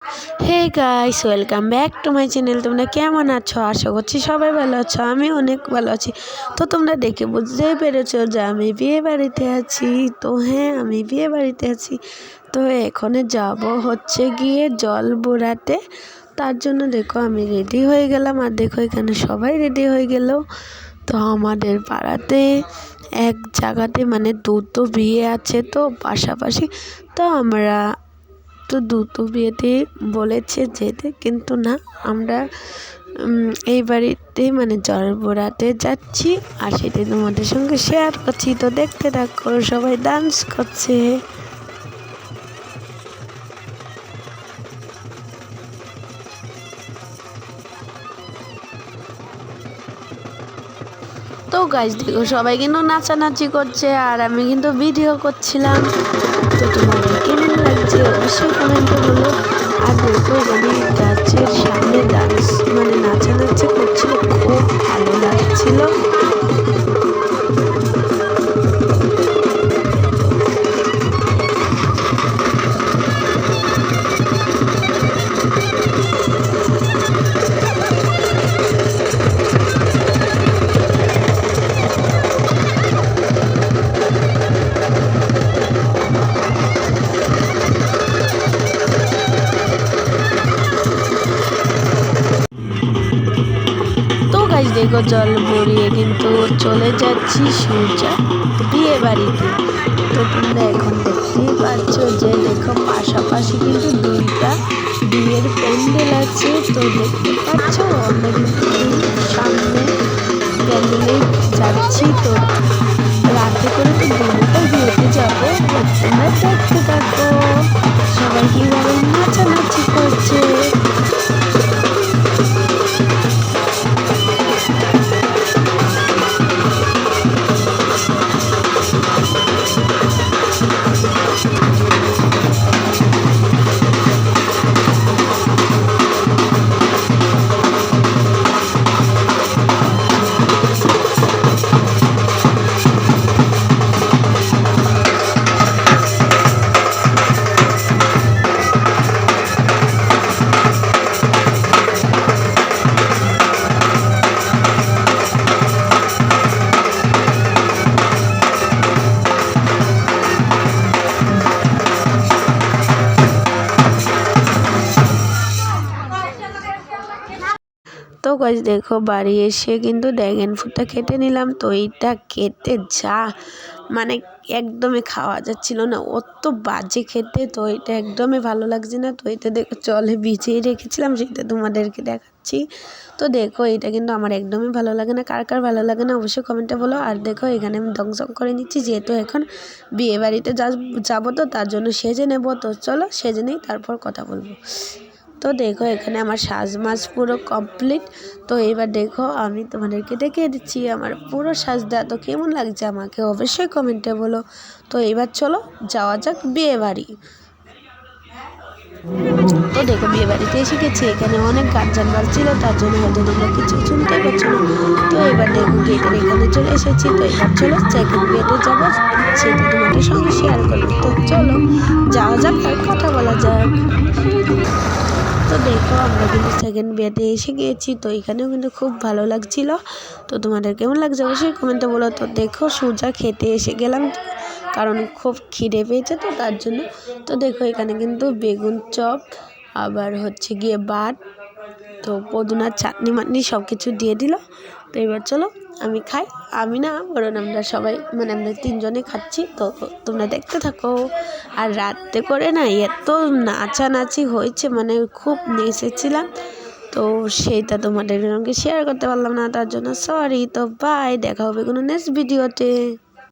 Hey guys, welcome back to my channel. তোমরা কেমন আছো? আশা করছি সবাই ভালো আছো। আমি অনেক ভালো আছি। তো তোমরা দেখে বুঝতেই পেরেছো যে আমি বিয়ে বাড়িতে আছি। তো হ্যাঁ, আমি বিয়ে বাড়িতে আছি। তো এখানে যাব হচ্ছে গিয়ে জল বোড়াতে। তার জন্য দেখো আমি রেডি হয়ে গেলাম, আর দেখো এখানে সবাই রেডি হয়ে গেল। তো আমাদের পাড়াতে এক জায়গাতে মানে দুটো বিয়ে আছে, তো পাশাপাশি। তো আমরা দুটো বিয়েতে বলেছে যেতে, কিন্তু না, আমরা এই বাড়িতে মানে জল বোড়াতে যাচ্ছি, আর সেটাই তোমাদের সঙ্গে শেয়ার করছি। তো দেখতে থাকো, সবাই ডান্স করছে। তো গাইস দেখো, সবাই কিন্তু নাচানাচি করছে, আর আমি কিন্তু ভিডিও করছিলাম। তো তোমাদের কেমন লাগছে অবশ্যই কমেন্টে বলো। আর দেখো এখানে গাছের সামনে ডান্স মানে নাচানাচি করছিল, খুব ভালো লাগছিল। তো গাইস দেখো, জল ভরিয়ে কিন্তু চলে যাচ্ছি সূর্যা বিয়ে বাড়িতে। তো তোমরা এখন দেখতেই পাচ্ছ যে দেখো পাশাপাশি কিন্তু দুইটা বিয়ের প্যান্ডেল আছে। তো দেখতে পাচ্ছ আমরা কিন্তু সামনে প্যান্ডেলে যাচ্ছি। তো রাতে করে তো দুটো বিয়েতে যাবো। তোমরা দেখতে থাকো সবাই কীভাবে নাচানাচি করছে। তো গাইস দেখো, বাড়ি এসে কিন্তু ড্র্যাগন ফ্রুটটা কেটে নিলাম। তো এইটা খেতে যা মানে একদমই খাওয়া যাচ্ছিল না, অত বাজে খেতে। তো এটা একদমই ভালো লাগছে না। তো এটা দেখো জলে ভিজিয়ে রেখেছিলাম, সেটা তোমাদেরকে দেখাচ্ছি। তো দেখো এটা কিন্তু আমার একদমই ভালো লাগে না। কার কার ভালো লাগে না অবশ্যই কমেন্টে বলো। আর দেখো এখানে আমি দংশন করে নিচ্ছি, যেহেতু এখন বিয়ে বাড়িতে যাবো, তো তার জন্য সেজে নেব। তো চলো সেজে নেই, তারপর কথা বলবো। তো দেখো এখানে আমার সাজমাজ পুরো কমপ্লিট। তো এবার দেখো আমি তোমাদেরকে দেখিয়ে দিচ্ছি আমার পুরো সাজটা। তো কেমন লাগছে আমাকে অবশ্যই কমেন্টে বলো। তো এবার চলো যাওয়া যাক বিয়ে বাড়ি। তো দেখো বিয়ে বাড়িতে এসে গেছি, এখানে অনেক গান বাজছিল, তার জন্য হয়তো তোমরা কিছু শুনতে পাচ্ছ না। তো এবার দেখো গেটের এখানে চলে এসেছি। তো এবার চলো সেকেন্ড গেটে যাবো, সেটা তোমাদের সঙ্গে শেয়ার করবো। তো চলো যাওয়া যাক আর কথা বলা যাক। তো দেখো আমরা কিন্তু সেকেন্ড বিয়েতে এসে গিয়েছি। তো এখানেও কিন্তু খুব ভালো লাগছিল। তো তোমাদের কেমন লাগছে অবশ্যই কমেন্টে বলো। তো দেখো সোজা খেতে এসে গেলাম, কারণ খুব খিদে পেয়েছে, তো তার জন্য। তো দেখো এখানে কিন্তু বেগুন চপ, আবার হচ্ছে গিয়ে বাট, তো পদুনার চাটনি মাটনি সব কিছু দিয়ে দিল। তো এবার চলো আমি খাই। আমি না, বরং আমরা সবাই মানে আমরা তিনজনে খাচ্ছি। তো তোমরা দেখতে থাকো। আর রাতে করে না এত নাচানাচি হয়েছে, মানে খুব নেচেছিলাম। তো সেইটা তোমাদের সঙ্গে শেয়ার করতে পারলাম না, তার জন্য সরি। তো বাই, দেখা হবে কোনো নেক্সট ভিডিওতে।